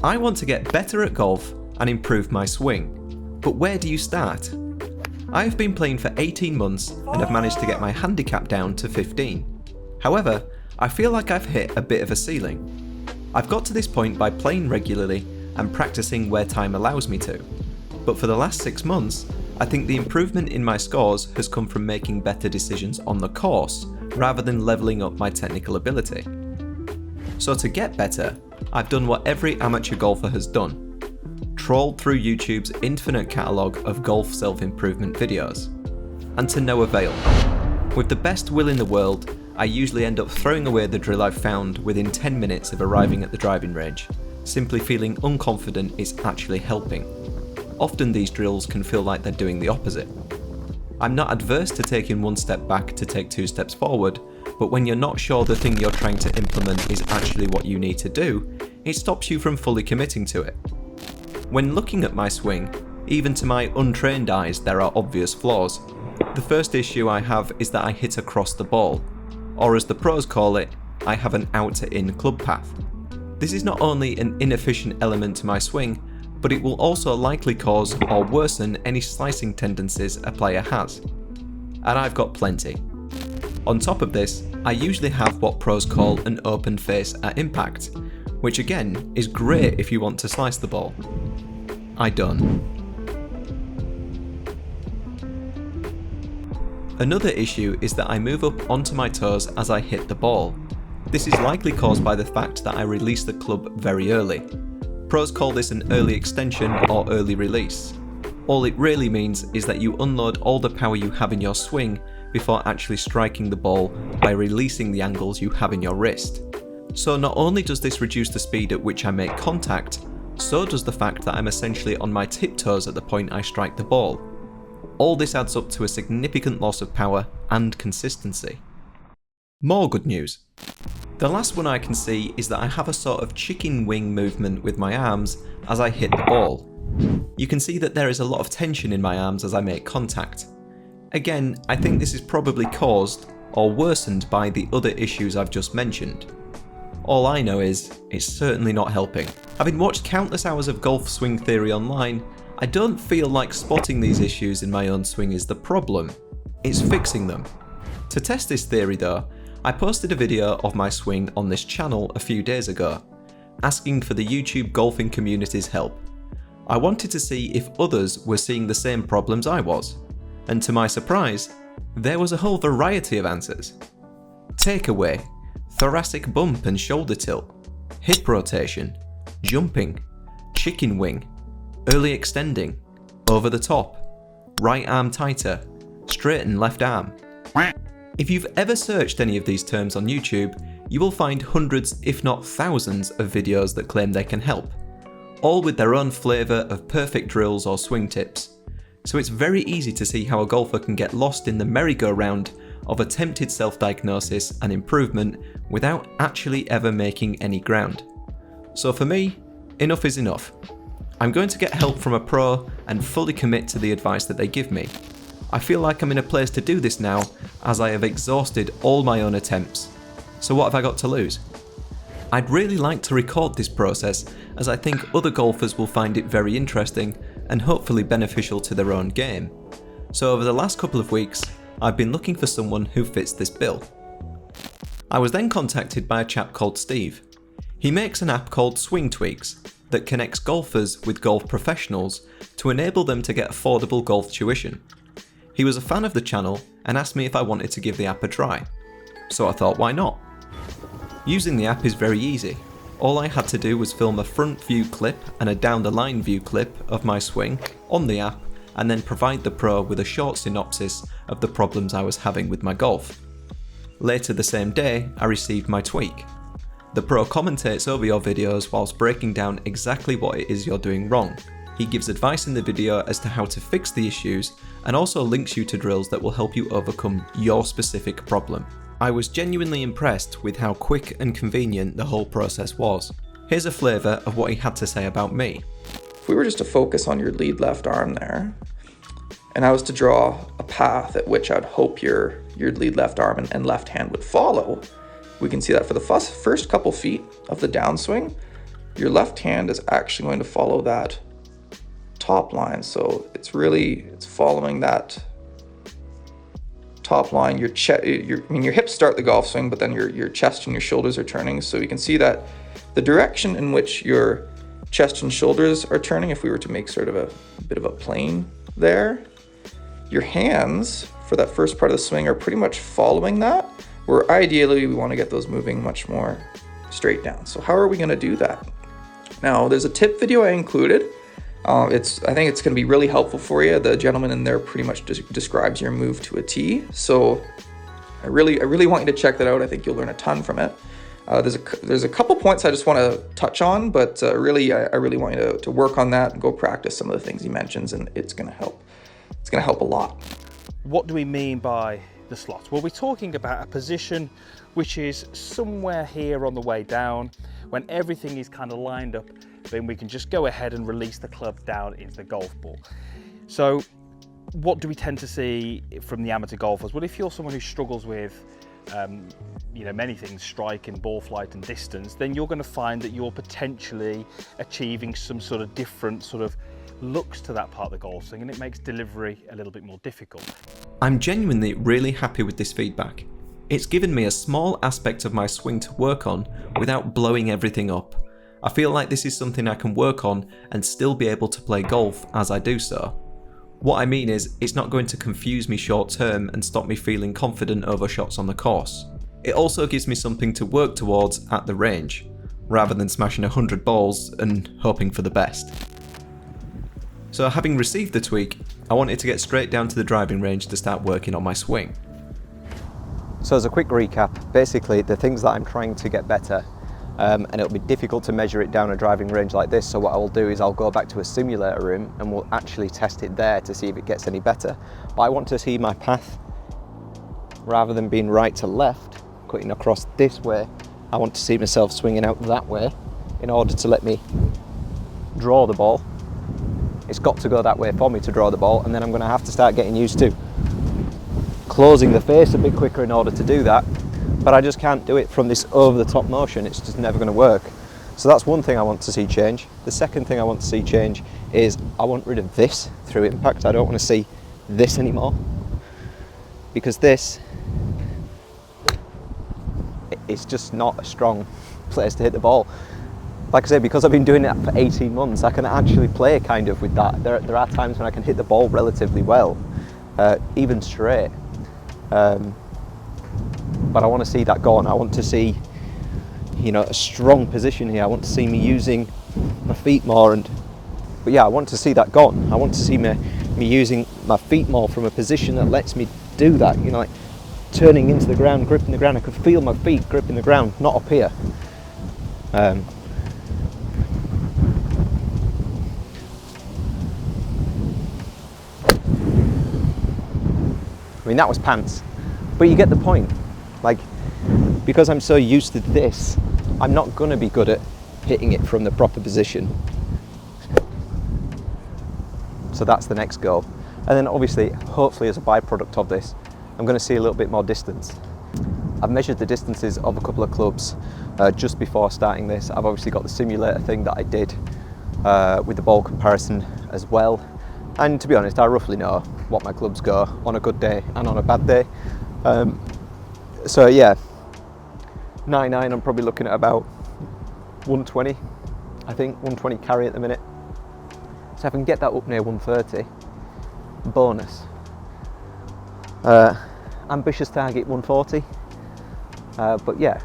I want to get better at golf and improve my swing, but where do you start? I have been playing for 18 months and have managed to get my handicap down to 15. However, I feel like I've hit a bit of a ceiling. I've got to this point by playing regularly and practicing where time allows me to, but for the last 6 months, I think the improvement in my scores has come from making better decisions on the course rather than levelling up my technical ability. So to get better, I've done what every amateur golfer has done: trawled through YouTube's infinite catalogue of golf self-improvement videos. And to no avail. With the best will in the world, I usually end up throwing away the drill I've found within 10 minutes of arriving at the driving range, simply feeling unconfident it's actually helping. Often these drills can feel like they're doing the opposite. I'm not adverse to taking one step back to take 2 steps forward, but when you're not sure the thing you're trying to implement is actually what you need to do, it stops you from fully committing to it. When looking at my swing, even to my untrained eyes there are obvious flaws. The first issue I have is that I hit across the ball, or as the pros call it, I have an out to in club path. This is not only an inefficient element to my swing, but it will also likely cause or worsen any slicing tendencies a player has. And I've got plenty. On top of this, I usually have what pros call an open face at impact, which again is great if you want to slice the ball. I don't. Another issue is that I move up onto my toes as I hit the ball. This is likely caused by the fact that I release the club very early. Pros call this an early extension or early release. All it really means is that you unload all the power you have in your swing before actually striking the ball by releasing the angles you have in your wrist. So not only does this reduce the speed at which I make contact, so does the fact that I'm essentially on my tiptoes at the point I strike the ball. All this adds up to a significant loss of power and consistency. More good news. The last one I can see is that I have a sort of chicken wing movement with my arms as I hit the ball. You can see that there is a lot of tension in my arms as I make contact. Again, I think this is probably caused or worsened by the other issues I've just mentioned. All I know is, it's certainly not helping. Having watched countless hours of golf swing theory online, I don't feel like spotting these issues in my own swing is the problem. It's fixing them. To test this theory though, I posted a video of my swing on this channel a few days ago, asking for the YouTube golfing community's help. I wanted to see if others were seeing the same problems I was, and to my surprise, there was a whole variety of answers. Takeaway, thoracic bump and shoulder tilt, hip rotation, jumping, chicken wing, early extending, over the top, right arm tighter, straighten left arm. If you've ever searched any of these terms on YouTube, you will find hundreds if not thousands of videos that claim they can help, all with their own flavour of perfect drills or swing tips. So it's very easy to see how a golfer can get lost in the merry-go-round of attempted self-diagnosis and improvement without actually ever making any ground. So for me, enough is enough. I'm going to get help from a pro and fully commit to the advice that they give me. I feel like I'm in a place to do this now, as I have exhausted all my own attempts. So what have I got to lose? I'd really like to record this process, as I think other golfers will find it very interesting and hopefully beneficial to their own game. So over the last couple of weeks, I've been looking for someone who fits this bill. I was then contacted by a chap called Steve. He makes an app called Swing Tweaks that connects golfers with golf professionals to enable them to get affordable golf tuition. He was a fan of the channel and asked me if I wanted to give the app a try. So I thought, why not? Using the app is very easy. All I had to do was film a front view clip and a down the line view clip of my swing on the app, and then provide the pro with a short synopsis of the problems I was having with my golf. Later the same day, I received my tweak. The pro commentates over your videos whilst breaking down exactly what it is you're doing wrong. He gives advice in the video as to how to fix the issues, and also links you to drills that will help you overcome your specific problem. I was genuinely impressed with how quick and convenient the whole process was. Here's a flavour of what he had to say about me. If we were just to focus on your lead left arm there, and I was to draw a path at which I'd hope your lead left arm and left hand would follow, we can see that for the first couple feet of the downswing, your left hand is actually going to follow that top line. So it's following that top line. Your hips start the golf swing, but then your chest and your shoulders are turning. So you can see that the direction in which your chest and shoulders are turning, if we were to make sort of a bit of a plane there, your hands for that first part of the swing are pretty much following that, where ideally we want to get those moving much more straight down. So how are we going to do that? Now, there's a tip video I included. I think it's going to be really helpful for you. The gentleman in there pretty much describes your move to a T. So I really want you to check that out. I think you'll learn a ton from it. There's a couple points I just want to touch on, but I really want you to work on that and go practice some of the things he mentions, and it's going to help. It's going to help a lot. What do we mean by the slot? Well, we're talking about a position which is somewhere here on the way down. When everything is kind of lined up, then we can just go ahead and release the club down into the golf ball. So what do we tend to see from the amateur golfers? Well, if you're someone who struggles with many things, strike and ball flight and distance, then you're going to find that you're potentially achieving some sort of different sort of looks to that part of the golf swing, and it makes delivery a little bit more difficult. I'm genuinely really happy with this feedback. It's given me a small aspect of my swing to work on without blowing everything up. I feel like this is something I can work on and still be able to play golf as I do so. What I mean is, it's not going to confuse me short term and stop me feeling confident over shots on the course. It also gives me something to work towards at the range, rather than smashing 100 balls and hoping for the best. So having received the tweak, I wanted to get straight down to the driving range to start working on my swing. So as a quick recap, basically the things that I'm trying to get better, and it'll be difficult to measure it down a driving range like this, so what I will do is I'll go back to a simulator room and we'll actually test it there to see if it gets any better. But I want to see my path, rather than being right to left, cutting across this way, I want to see myself swinging out that way in order to let me draw the ball. It's got to go that way for me to draw the ball, and then I'm going to have to start getting used to closing the face a bit quicker in order to do that, but I just can't do it from this over the top motion. It's just never going to work. So that's one thing I want to see change. The second thing I want to see change is I want rid of this through impact. I don't want to see this anymore, because this is just not a strong place to hit the ball. Like I say, because I've been doing it for 18 months, I can actually play kind of with that. There are times when I can hit the ball relatively well, even straight. But I want to see that gone. I want to see, a strong position here. I want to see me using my feet more, but yeah, I want to see that gone. I want to see me using my feet more from a position that lets me do that. Like turning into the ground, gripping the ground. I could feel my feet gripping the ground, not up here. I mean, that was pants, but you get the point. Like, because I'm so used to this, I'm not going to be good at hitting it from the proper position. So that's the next goal. And then obviously, hopefully as a byproduct of this, I'm going to see a little bit more distance. I've measured the distances of a couple of clubs just before starting this. I've obviously got the simulator thing that I did with the ball comparison as well. And to be honest, I roughly know what my clubs go on a good day and on a bad day. So yeah, 99, I'm probably looking at about 120, I think, 120 carry at the minute. So if I can get that up near 130, bonus. Ambitious target 140, but yeah,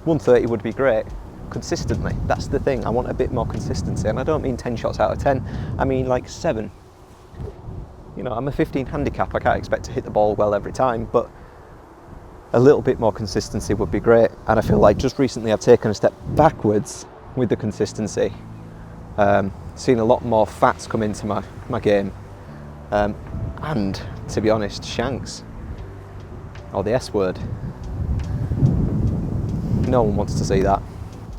130 would be great, consistently. That's the thing, I want a bit more consistency, and I don't mean 10 shots out of 10, I mean like 7. I'm a 15 handicap, I can't expect to hit the ball well every time, but a little bit more consistency would be great. And I feel like just recently I've taken a step backwards with the consistency. Seen a lot more fats come into my game. And to be honest, shanks, or the S word. No one wants to see that.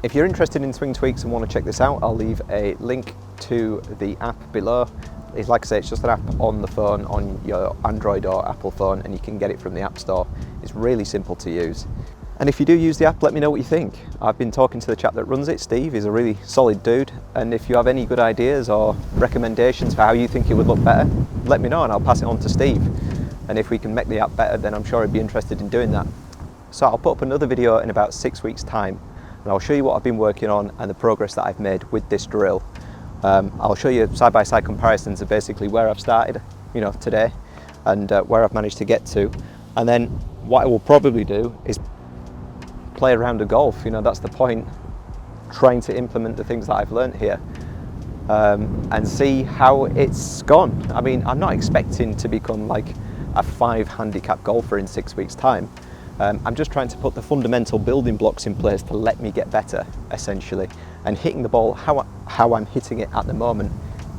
If you're interested in swing tweaks and want to check this out, I'll leave a link to the app below. It's like I say, it's just an app on the phone, on your Android or Apple phone, and you can get it from the App Store. It's really simple to use. And if you do use the app, let me know what you think. I've been talking to the chap that runs it, Steve. He's a really solid dude. And if you have any good ideas or recommendations for how you think it would look better, let me know and I'll pass it on to Steve. And if we can make the app better, then I'm sure he'd be interested in doing that. So I'll put up another video in about 6 weeks' time, and I'll show you what I've been working on and the progress that I've made with this drill. I'll show you side-by-side comparisons of basically where I've started, today, and where I've managed to get to. And then what I will probably do is play around a golf. That's the point, trying to implement the things that I've learned here, and see how it's gone. I mean, I'm not expecting to become like a 5 handicap golfer in 6 weeks' time. I'm just trying to put the fundamental building blocks in place to let me get better, essentially. And hitting the ball how I'm hitting it at the moment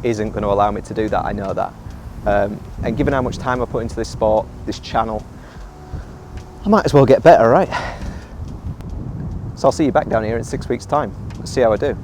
isn't going to allow me to do that, I know that. And given how much time I put into this sport, this channel, I might as well get better, right? So I'll see you back down here in 6 weeks' time. Let's see how I do.